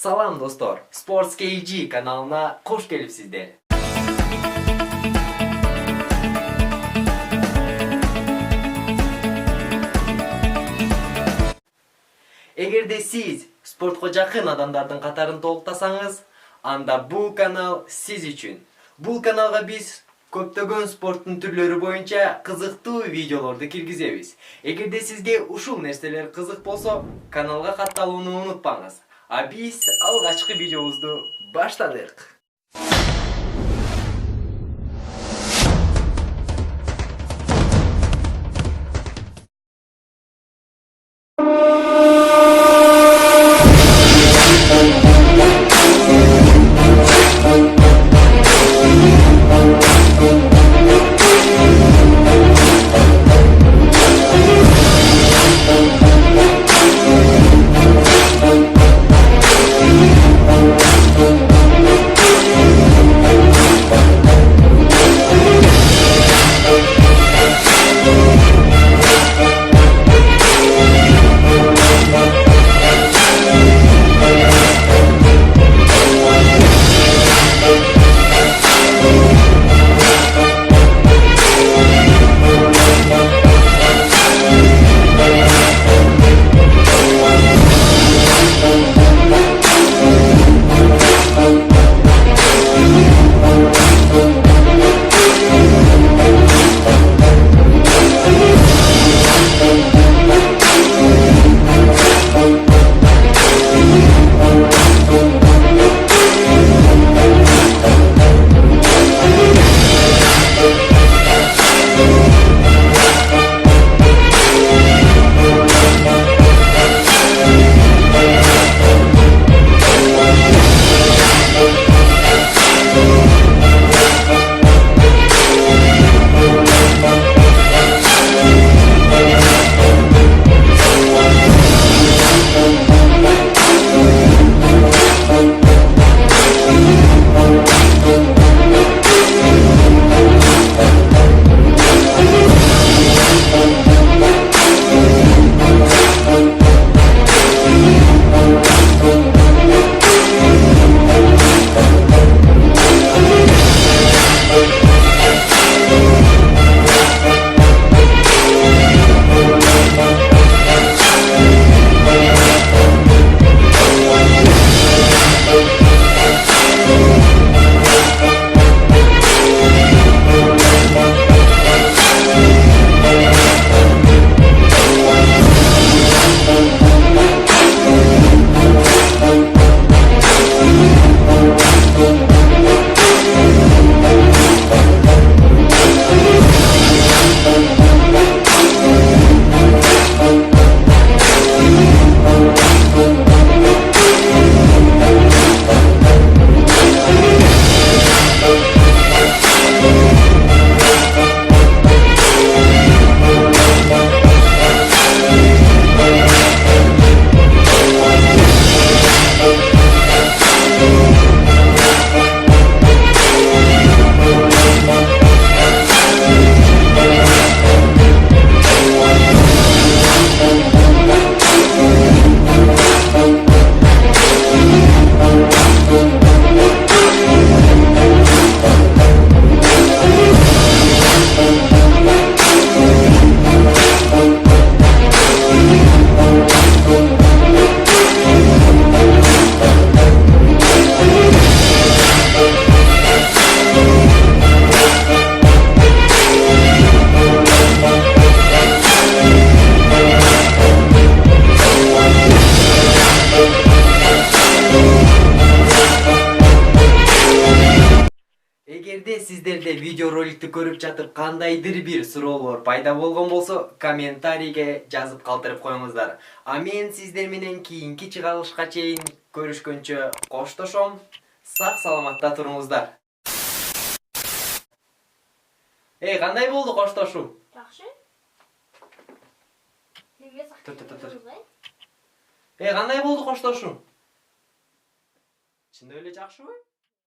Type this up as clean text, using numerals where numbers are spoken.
Салам достор, Sports KG каналына кош келипсиздер. Эгерде сиз спортко жакын адамдардын катарын толуктасаңыз, анда бул канал сиз үчүн. Бул каналга биз көптөгөн спорттун түрлөрү боюнча кызыктуу видеолорду киргизебиз. Эгерде сизге ушул нерселер кызык болсо, каналга катталууну унутпаңыз. А биз алгачкы видеобузду баштадык. Эгерде сиздерде видеороликти көрүп жатып кандайдыр бир суроолор пайда болгон болсо, комментарийге жазып калтырып коюңуздар. А мен сиздер менен кийинки чыгарылышка чейин көрүшкөнчө коштошом. Сак саламатта туруңуздар. Кандай болду коштошуу? Жакшы. Кандай болду коштошуу? Чындап эле жакшыбы?